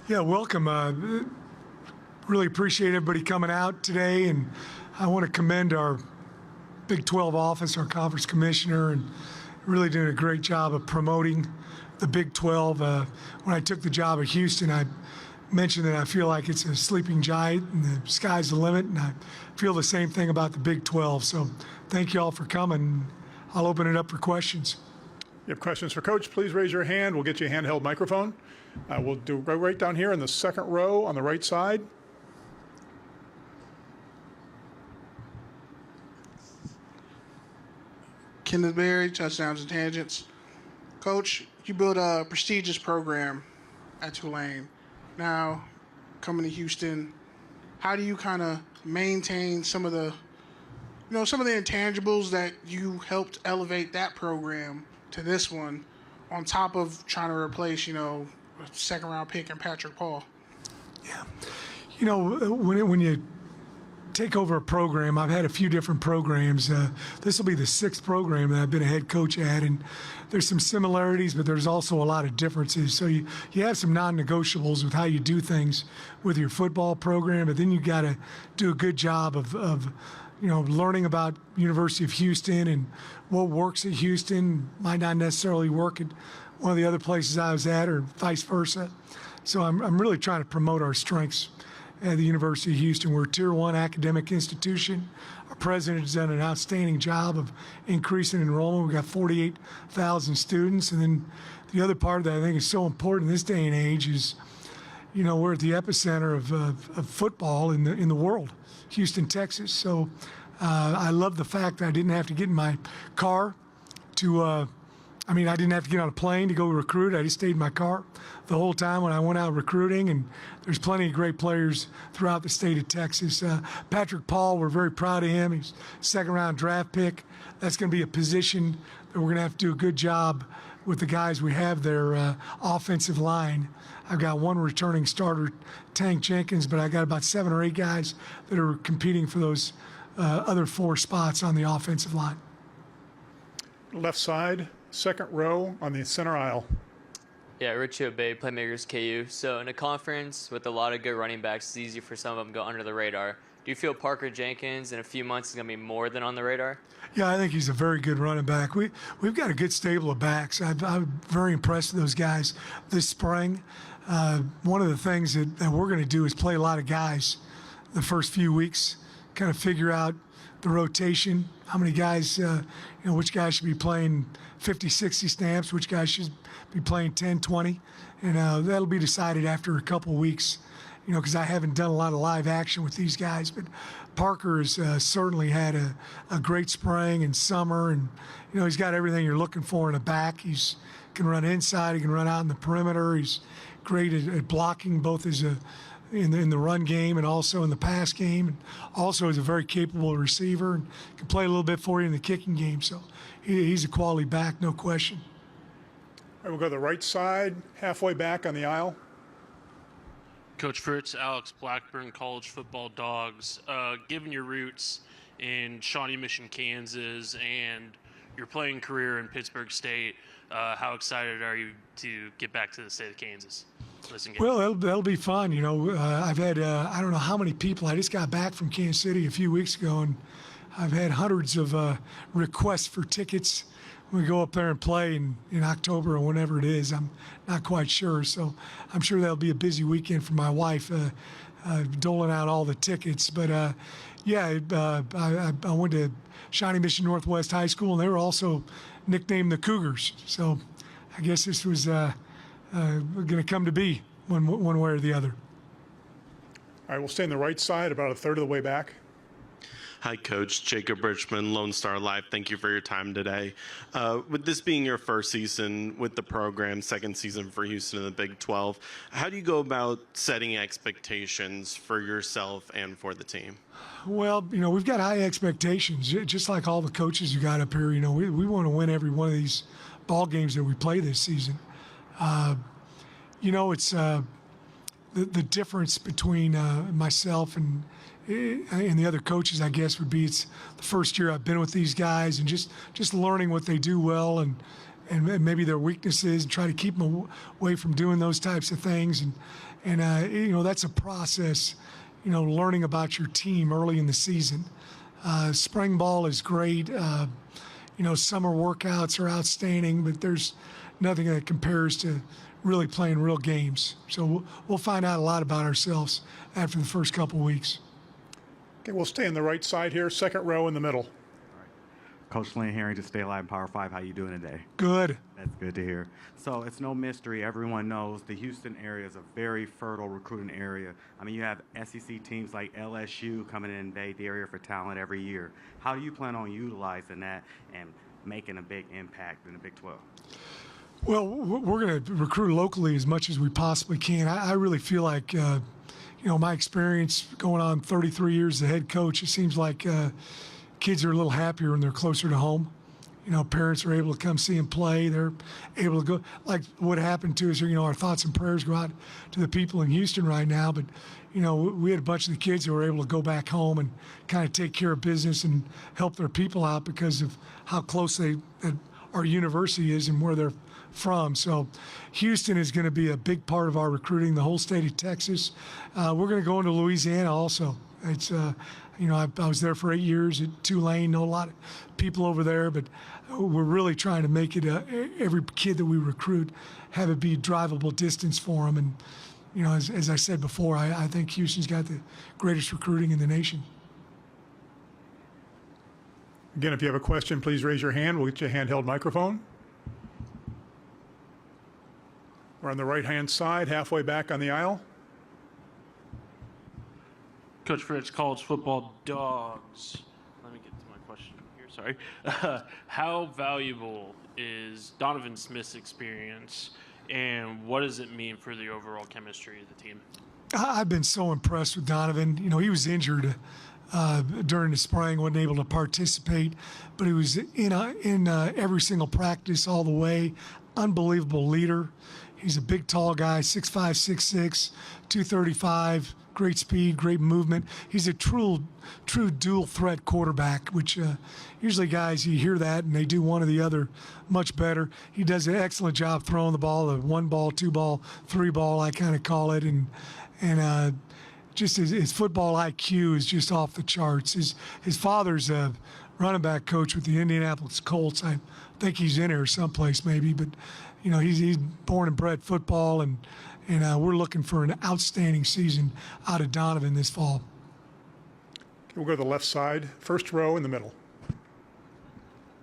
Yeah, welcome. Really appreciate everybody coming out today, and I want to commend our Big 12 office, our conference commissioner, and really doing a great job of promoting the Big 12. When I took the job at Houston, I mentioned that I feel like it's a sleeping giant and the sky's the limit, and I feel the same thing about the Big 12. So thank you all for coming. I'll open it up for questions. You have questions for Coach, please raise your hand. We'll get you a handheld microphone. We'll do right down here in the second row on the right side. Kenneth Berry, Touchdowns and Tangents. Coach, you built a prestigious program at Tulane. Now, coming to Houston, how do you kind of maintain some of the intangibles that you helped elevate that program to this one, on top of trying to replace, a second-round pick and Patrick Paul? Yeah. When you take over a program, I've had a few different programs. This will be the 6th program that I've been a head coach at, and there's some similarities, but there's also a lot of differences. So you have some non-negotiables with how you do things with your football program, but then you got to do a good job of learning about University of Houston and what works at Houston might not necessarily work at one of the other places I was at, or vice versa. So I'm really trying to promote our strengths at the University of Houston. We're a Tier 1 academic institution. Our president has done an outstanding job of increasing enrollment. We've got 48,000 students. And then the other part that I think is so important in this day and age is, we're at the epicenter of football in the world, Houston, Texas. So I love the fact that I didn't have to get in my car I didn't have to get on a plane to go recruit. I just stayed in my car the whole time when I went out recruiting, and there's plenty of great players throughout the state of Texas. Patrick Paul, we're very proud of him. He's second-round draft pick. That's going to be a position that we're going to have to do a good job with the guys we have there, offensive line. I've got one returning starter, Parker Jenkins, but I got about 7 or 8 guys that are competing for those other 4 spots on the offensive line. Left side, second row on the center aisle. Yeah, Richie Obey, Playmakers KU. So in a conference with a lot of good running backs, it's easy for some of them to go under the radar. Do you feel Parker Jenkins in a few months is going to be more than on the radar? Yeah, I think he's a very good running back. We've got a good stable of backs. I'm very impressed with those guys this spring. One of the things that we're going to do is play a lot of guys the first few weeks, kind of figure out the rotation, how many guys, which guys should be playing 50, 60 snaps, which guys should be playing 10, 20. And that'll be decided after a couple of weeks, because I haven't done a lot of live action with these guys. But Parker has certainly had a great spring and summer, and he's got everything you're looking for in a back. He's can run inside, he can run out in the perimeter. He's great at blocking, both as in the run game and also in the pass game, and also is a very capable receiver and can play a little bit for you in the kicking game. So he's a quality back, no question. All right, we'll go to the right side, halfway back on the aisle. Coach Fritz, Alex Blackburn, College Football Dogs. Given your roots in Shawnee Mission, Kansas, and your playing career in Pittsburgh State, how excited are you to get back to the state of Kansas? Well, that'll be fun. I've had, I don't know how many people. I just got back from Kansas City a few weeks ago, and I've had hundreds of requests for tickets. We go up there and play in October or whenever it is. I'm not quite sure. So I'm sure that'll be a busy weekend for my wife, doling out all the tickets. But, I went to Shawnee Mission Northwest High School, and they were also nicknamed the Cougars. So I guess this was going to come to be one way or the other. All right, we'll stay on the right side, about a third of the way back. Hi, Coach. Jacob Richmond, Lone Star Live. Thank you for your time today. With this being your first season with the program, second season for Houston in the Big 12, how do you go about setting expectations for yourself and for the team? Well, we've got high expectations, just like all the coaches who got up here. We want to win every one of these ball games that we play this season. It's the difference between myself and the other coaches, I guess, would be it's the first year I've been with these guys and just learning what they do well and and maybe their weaknesses, and try to keep them away from doing those types of things. And you know, that's a process, you know, learning about your team early in the season. Spring ball is great. You know, summer workouts are outstanding, but there's nothing that compares to really playing real games. So we'll find out a lot about ourselves after the first couple weeks. Okay, we'll stay on the right side here, second row in the middle. Coach Lynn Herring to Stay Alive Power 5. How you doing today? Good. That's good to hear. So it's no mystery. Everyone knows the Houston area is a very fertile recruiting area. I mean, you have SEC teams like LSU coming in and invade the area for talent every year. How do you plan on utilizing that and making a big impact in the Big 12? Well, we're going to recruit locally as much as we possibly can. I really feel like, you know, my experience going on 33 years as a head coach, it seems like kids are a little happier when they're closer to home. You know, parents are able to come see them play. They're able to go, like what happened to us, you know, our thoughts and prayers go out to the people in Houston right now. But, you know, we had a bunch of the kids who were able to go back home and kind of take care of business and help their people out because of how close our university is and where they're from. So Houston is going to be a big part of our recruiting, the whole state of Texas. We're going to go into Louisiana also. It's, you know, I was there for 8 years at Tulane, know a lot of people over there, but we're really trying to make it every kid that we recruit have it be drivable distance for them. And, you know, as I said before, I think Houston's got the greatest recruiting in the nation. Again, if you have a question, please raise your hand. We'll get you a handheld microphone. We're on the right-hand side, halfway back on the aisle. Coach Fritz, college football dogs. Let me get to my question here. Sorry. How valuable is Donovan Smith's experience, and what does it mean for the overall chemistry of the team? I've been so impressed with Donovan. You know, he was injured during the spring, wasn't able to participate, but he was in every single practice all the way. Unbelievable leader. He's a big, tall guy, 6'5", 6'6", 235, great speed, great movement. He's a true dual threat quarterback, which usually guys, you hear that and they do one or the other much better. He does an excellent job throwing the ball, the 1 ball, 2 ball, 3 ball, I kind of call it. And just his football IQ is just off the charts. His father's a running back coach with the Indianapolis Colts. I think he's in here someplace maybe, but you know, he's born and bred football, and we're looking for an outstanding season out of Donovan this fall. We'll go to the left side, first row in the middle.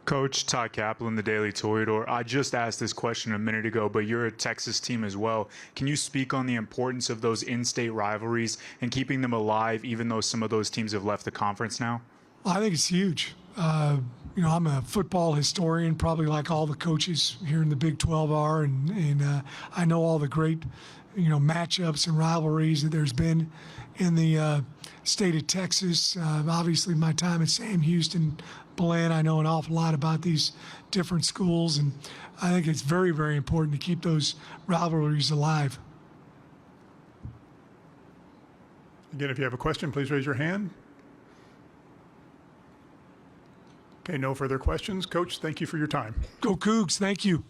Coach Todd Kaplan, the Daily Toreador. I just asked this question a minute ago, but you're a Texas team as well. Can you speak on the importance of those in-state rivalries and keeping them alive, even though some of those teams have left the conference now? I think it's huge. You know, I'm a football historian, probably like all the coaches here in the Big 12 are, and I know all the great, you know, matchups and rivalries that there's been in the state of Texas. Obviously, my time at Sam Houston, Belen, I know an awful lot about these different schools, and I think it's very, very important to keep those rivalries alive. Again, if you have a question, please raise your hand. Okay, no further questions. Coach, thank you for your time. Go Cougs, thank you.